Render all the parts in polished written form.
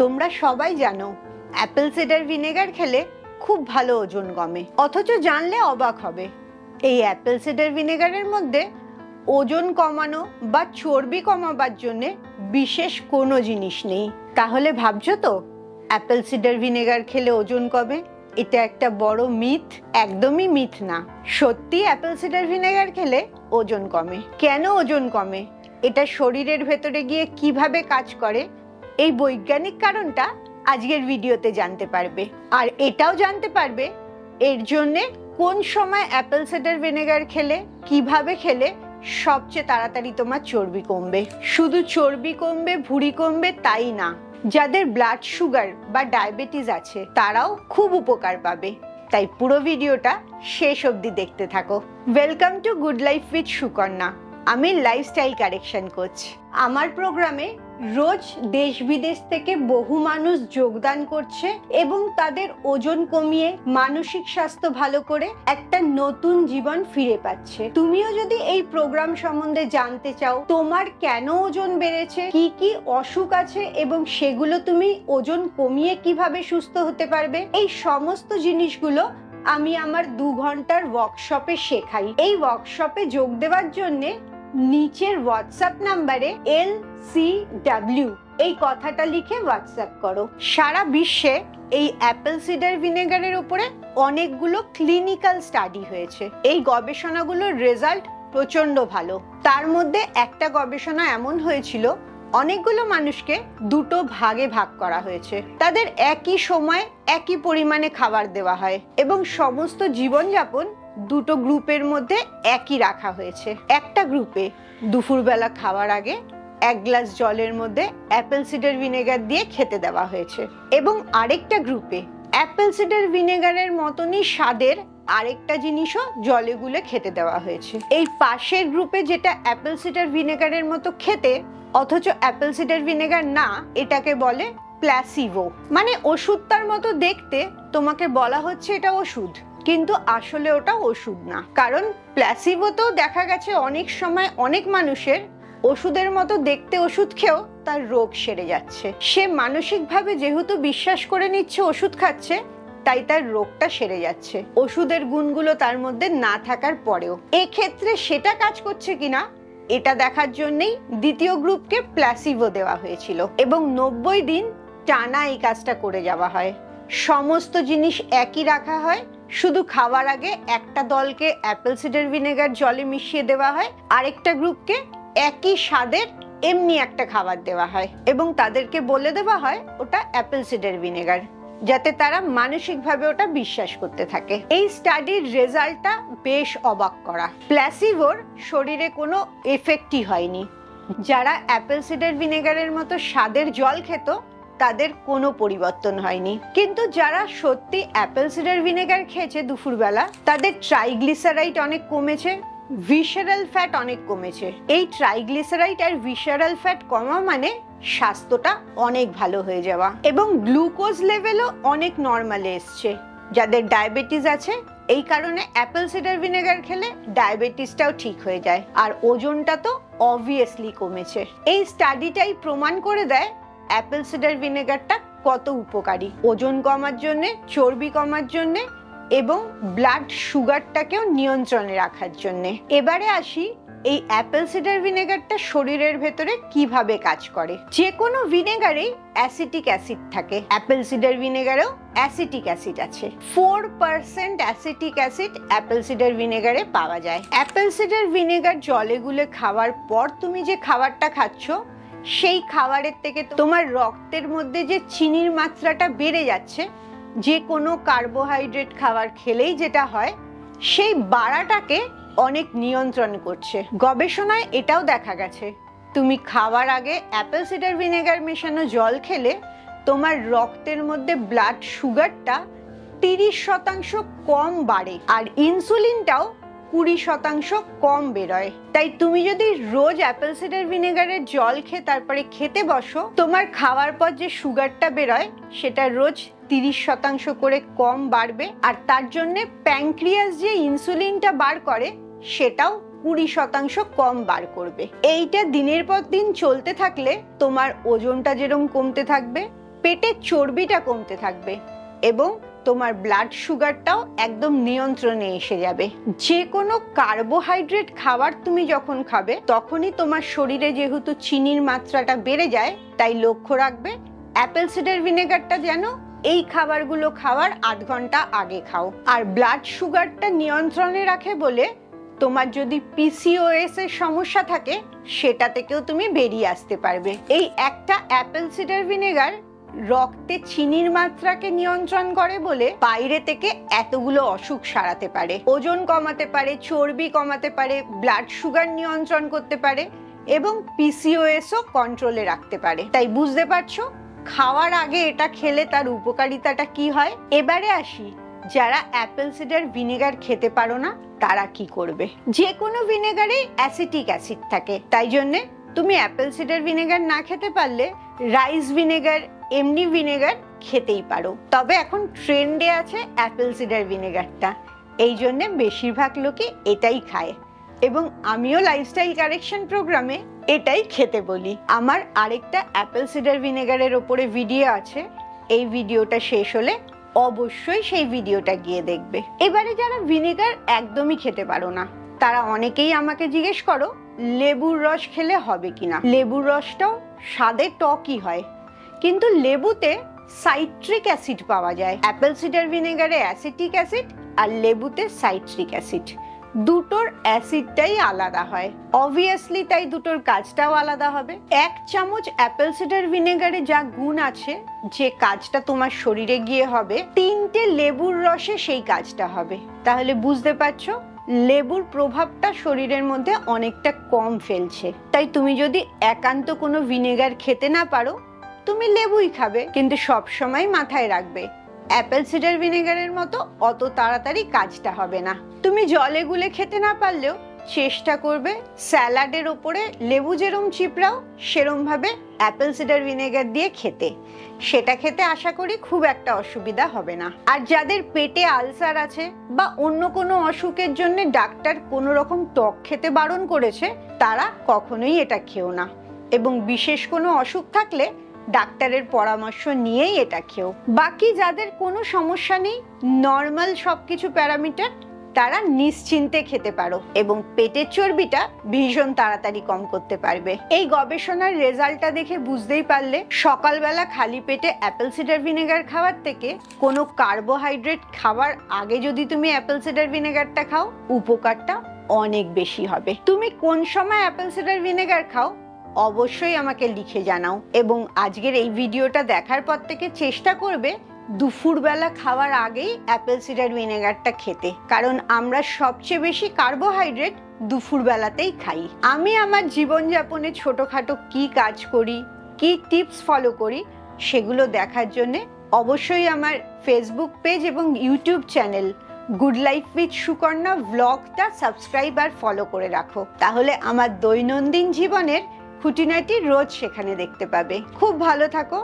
তোমরা সবাই জানো অ্যাপেল সিডার ভিনেগার খেলে খুব ভালো ওজন কমে, অথচ জানলে অবাক হবে এই অ্যাপেল সিডার ভিনেগারের মধ্যে ওজন কমানো বা চর্বি কমাবার জন্য বিশেষ কোনো জিনিস নেই। তাহলে ভাবছো তো অ্যাপেল সিডার ভিনেগার খেলে ওজন কমে? এটা একটা বড় মিথ। একদমই মিথ না, সত্যি অ্যাপেল সিডার ভিনেগার খেলে ওজন কমে। কেন ওজন কমে, এটা শরীরের ভেতরে গিয়ে কিভাবে কাজ করে, এই বৈজ্ঞানিক কারণটা আজকের ভিডিওতে জানতে পারবে। আর এটাও জানতে পারবে এর জন্যে কোন সময় অ্যাপেল সিডার ভিনেগার খেলে, কিভাবে খেলে সবচেয়ে তাড়াতাড়ি তোমার চর্বি কমবে। শুধু চর্বি কমবে, ভুঁড়ি কমবে তাই না, যাদের ব্লাড সুগার বা ডায়াবেটিস আছে তারাও খুব উপকার পাবে। তাই পুরো ভিডিওটা শেষ অবধি দেখতে থাকো। Welcome to good life with Sukanya. আমি লাইফস্টাইল কারেকশন কোচ। আমার প্রোগ্রামে রোজ দেশ বিদেশ থেকে বহু মানুষ যোগদান করছে এবং তাদের ওজন কমিয়ে মানসিক স্বাস্থ্য ভালো করে একটা নতুন জীবন ফিরে পাচ্ছে। তুমিও যদি এই প্রোগ্রাম সম্বন্ধে জানতে চাও, তোমার কেন ওজন বেড়েছে, কি কি অসুখ আছে এবং সেগুলো তুমি ওজন কমিয়ে কিভাবে সুস্থ হতে পারবে, এই সমস্ত জিনিসগুলো আমি আমার 2 ঘন্টার ওয়ার্কশপে শেখাই। এই ওয়ার্কশপে যোগ দেওয়ার জন্য নিচের হোয়াটসঅ্যাপ নাম্বারে LCW এই কথাটা লিখে হোয়াটসঅ্যাপ করো। সারা বিশ্বে এই অ্যাপেল সিডার ভিনেগারের উপরে অনেকগুলো ক্লিনিক্যাল স্টাডি হয়েছে। এই গবেষণাগুলোর রেজাল্ট প্রচন্ড ভালো। তার মধ্যে একটা গবেষণা এমন হয়েছিল, অনেকগুলো মানুষকে দুটো ভাগে ভাগ করা হয়েছে। তাদের একই সময় একই পরিমাণে খাবার দেওয়া হয় এবং সমস্ত জীবনযাপন দুটো গ্রুপের মধ্যে একই রাখা হয়েছে। একটা গ্রুপে দুপুরবেলা খাওয়ার আগে 1 গ্লাস জলের মধ্যে অ্যাপেল সিডার ভিনেগার দিয়ে খেতে দেওয়া হয়েছে এবং আরেকটা গ্রুপে অ্যাপেল সিডার ভিনেগারের মতনই স্বাদের আরেকটা জিনিসও জলে গুলে খেতে দেওয়া হয়েছে। এই পাশের গ্রুপে যেটা অ্যাপেল সিডার ভিনেগারের মতো খেতে অথচ অ্যাপেল সিডার ভিনেগার না, এটাকে বলে প্ল্যাসিভো। মানে ওষুধটার মতো দেখতে, তোমাকে বলা হচ্ছে এটা ওষুধ, কিন্তু আসলে ওটা ওষুধ না। কারণ প্ল্যাসিভোতেও দেখা গেছে অনেক সময় অনেক মানুষের ওষুধের মতো দেখতে ওষুধ খেয়েও তার রোগ সেরে যাচ্ছে। সে মানসিকভাবে যেহেতু বিশ্বাস করে নিচ্ছে ওষুধ খাচ্ছে, তাই তার রোগটা সেরে যাচ্ছে ওষুধের গুণগুলো তার মধ্যে না থাকার পরেও। এক্ষেত্রে সেটা কাজ করছে কিনা এটা দেখার জন্যই দ্বিতীয় গ্রুপকে প্ল্যাসিভো দেওয়া হয়েছিল এবং 90 দিন টানা এই কাজটা করে যাওয়া হয়। সমস্ত জিনিস একই রাখা হয়, শুধু খাওয়ার আগে একটা দলকে অ্যাপেল সিডার ভিনেগার জলে মিশিয়ে দেওয়া হয়, আরেকটা গ্রুপকে একই স্বাদের এমনি একটা খাবার দেওয়া হয় এবং তাদেরকে বলে দেওয়া হয় ওটা অ্যাপেল সিডার ভিনেগার, যাতে তারা মানসিকভাবে ওটা বিশ্বাস করতে থাকে। এই স্টাডির রেজাল্টটা বেশ অবাক করা। প্ল্যাসিভোর শরীরে কোনো এফেক্টই হয়নি। যারা অ্যাপেল সিডার ভিনেগারের মতো স্বাদের জল খেত তাদের কোনো পরিবর্তন হয়নি। কিন্তু যারা সত্যি অ্যাপেল সিডার ভিনেগার খেয়েছে দুপুরবেলা, তাদের ট্রাইগ্লিসারাইড অনেক কমেছে, ভিসারাল ফ্যাট অনেক কমেছে। এই ট্রাইগ্লিসারাইড আর ভিসারাল ফ্যাট কমা মানে স্বাস্থ্যটা অনেক ভালো হয়ে যাওয়া এবং গ্লুকোজ লেভেলও অনেক নর্মালে এসছে। যাদের ডায়াবেটিস আছে, এই কারণে অ্যাপেল সিডার ভিনেগার খেলে ডায়াবেটিসটাও ঠিক হয়ে যায় আর ওজনটা তো অবভিয়াসলি কমেছে। এই স্টাডিটাই প্রমাণ করে দেয় অ্যাপেল সিডার ভিনেগারটা কত উপকারী ওজন কমার জন্য, চর্বি কমার জন্য এবং ব্লাড সুগারটাকেও নিয়ন্ত্রণে রাখার জন্য। এবারে আসি এই অ্যাপেল সিডার ভিনেগারটা শরীরের ভেতরে কিভাবে কাজ করে। যে কোনো ভিনেগারেই অ্যাসিটিক অ্যাসিড থাকে, অ্যাপেল সিডার ভিনেগারেও অ্যাসিটিক অ্যাসিড আছে। 4% অ্যাসিটিক অ্যাসিড অ্যাপেল সিডার ভিনেগারে পাওয়া যায়। অ্যাপেল সিডার ভিনেগার জলে গুলে খাওয়ার পর তুমি যে খাবারটা খাচ্ছ, সেই খাবারের থেকে তোমার রক্তের মধ্যে যে চিনির মাত্রাটা বেড়ে যাচ্ছে, যে কোনো কার্বোহাইড্রেট খাবার খেলেই যেটা হয়, সেই বাড়াটাকে অনেক নিয়ন্ত্রণ করছে। গবেষণায় এটাও দেখা গেছে, তুমি খাওয়ার আগে অ্যাপেল সিডার ভিনেগার মেশানো জল খেলে তোমার রক্তের মধ্যে ব্লাড সুগারটা 30% কম বাড়ে আর ইনসুলিনটাও 20% কম বেরোয়। তাই তুমি যদি রোজ অ্যাপেল সিডার ভিনেগারের জল খেয়ে তারপরে খেতে বসো, তোমার খাওয়ার পর যে সুগারটা বেরোয় সেটা রোজ 30% করে কম বাড়বে আর তার জন্য প্যানক্রিয়াস যে ইনসুলিনটা বার করে সেটাও 20% কম বার করবে। এইটা দিনের পর দিন চলতে থাকলে তোমার ওজনটা যেরকম কমতে থাকবে, পেটের চর্বিটা কমতে থাকবে এবং তোমার ব্লাড সুগারটাও একদম নিয়ন্ত্রণে এসে যাবে। যে কোনো কার্বোহাইড্রেট খাবার তুমি যখন খাবে তখনই তোমার শরীরে যেহেতু চিনির মাত্রাটা বেড়ে যায়, তাই লক্ষ্য রাখবে অ্যাপেল সিডার ভিনেগারটা যেন এই খাবারগুলো খাওয়ার 8 ঘন্টা আগে খাও। আর ব্লাড সুগারটা নিয়ন্ত্রণে রাখে বলে তোমার যদি পিসিওএস এর সমস্যা থাকে সেটা থেকেও তুমি বেরিয়ে আসতে পারবে। এই একটা অ্যাপেল সিডার ভিনেগার রক্তে চিনির মাত্রাকে নিয়ন্ত্রণ করে বলে বাইরে থেকে এতগুলো অসুখ সারাতে পারে, ওজন কমাতে পারে, চর্বি কমাতে পারে, ব্লাড সুগার নিয়ন্ত্রণ করতে পারে এবং পিসিওএসও কন্ট্রোলে রাখতে পারে। তাই বুঝতে পারছো খাওয়ার আগে এটা খেলে তার উপকারিতাটা কি হয়। এবারে আসি যারা অ্যাপেল সিডার ভিনেগার খেতে পারো না তারা কি করবে। যে কোনো ভিনেগারে অ্যাসিটিক অ্যাসিড থাকে, তাই জন্যে তুমি অ্যাপেল সিডার ভিনেগার না খেতে পারলে রাইস ভিনেগার, এমনি ভিনেগার খেতেই পারো। তবে এখন ট্রেন্ডে আছে অ্যাপেল সিডার ভিনেগারটা, এই জন্যে বেশিরভাগ লোকই এটাই খায় এবং আমিও লাইফস্টাইল কারেকশন প্রোগ্রামে এটাই খেতে বলি। আমার আরেকটা অ্যাপেল সিডার ভিনেগারের ওপরে ভিডিও আছে, এই ভিডিওটা শেষ হলে অবশ্যই সেই ভিডিওটা গিয়ে দেখবে। এবারে যারা ভিনেগার একদমই খেতে পারো না তারা অনেকেই আমাকে জিজ্ঞেস করো লেবুর রস খেলে হবে কিনা। লেবুর রসটাও স্বাদে টকই হয়, কিন্তু লেবুতে সাইট্রিক অ্যাসিড পাওয়া যায়। অ্যাপেল সিডার ভিনেগারে অ্যাসিটিক অ্যাসিড আর লেবুতে সাইট্রিক অ্যাসিড, দুটোর অ্যাসিডটাই আলাদা হয়, অবভিয়াসলি তাই দুটোর কাজটাও আলাদা হবে। 1 চামচ অ্যাপেল সিডার ভিনেগারে যা গুণ আছে, যে কাজটা তোমার শরীরে গিয়ে হবে, 3টে লেবুর রসে সেই কাজটা হবে। তাহলে বুঝতে পারছো লেবুর প্রভাবটা শরীরের মধ্যে অনেকটা কম ফেলছে। তাই তুমি যদি একান্ত কোনো ভিনেগার খেতে না পারো তুমি লেবুই খাবে, কিন্তু সব সময় মাথায় রাখবে অ্যাপেল সিডার ভিনেগারের মতো অত তাড়াতাড়ি কাজটা হবে না। তুমি জলে গুলে খেতে না পারলেও চেষ্টা করবে স্যালাডের ওপরে লেবু যেরম চিপড়াও সেরম ভাবে অ্যাপেল সিডার ভিনেগার দিয়ে খেতে, সেটা খেতে আশা করি খুব একটা অসুবিধা হবে না। আর যাদের পেটে আলসার আছে বা অন্য কোনো অসুখের জন্য ডাক্তার কোনো রকম টক খেতে বারণ করেছে তারা কখনোই এটা খেও না, এবং বিশেষ কোনো অসুখ থাকলে ডাক্তারের পরামর্শ নিয়েই এটা খেও। বাকি যাদের কোনো সমস্যা নেই, নর্মাল সবকিছু প্যারামিটার, তারা নিশ্চিন্তে খেতে পারো এবং পেটের চর্বিটা ভীষণ তাড়াতাড়ি কম করতে পারবে। এই গবেষণার রেজাল্টটা দেখে বুঝতেই পারলে সকালবেলা খালি পেটে অ্যাপেল সিডার ভিনেগার খাওয়ার থেকে কোনো কার্বোহাইড্রেট খাওয়ার আগে যদি তুমি অ্যাপেল সিডার ভিনেগারটা খাও উপকারটা অনেক বেশি হবে। তুমি কোন সময় অ্যাপেল সিডার ভিনেগার খাও অবশ্যই আমাকে লিখে জানাও, এবং আজকের এই ভিডিওটা দেখার পর থেকে চেষ্টা করবে দুপুরবেলা খাওয়ার আগেই অ্যাপেল সিডার ভিনেগারটা খেতে, কারণ আমরা সবচেয়ে বেশি কার্বোহাইড্রেট দুপুরবেলাতেই খাই। আমি আমার জীবনযাপনে ছোটখাটো কি কাজ করি, কি টিপস ফলো করি সেগুলো দেখার জন্য অবশ্যই আমার ফেসবুক পেজ এবং YouTube channel good life with Sukanya ব্লগটা সাবস্ক্রাইব আর ফলো করে রাখো, তাহলে আমার দৈনন্দিন জীবনের খুঁটিনাটি রোজ সেখানে দেখতে পাবে। খুব ভালো থাকো,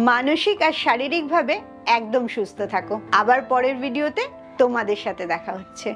মানসিক আর শারীরিকভাবে একদম সুস্থ থাকো। আবার পরের ভিডিওতে তোমাদের সাথে দেখা হচ্ছে।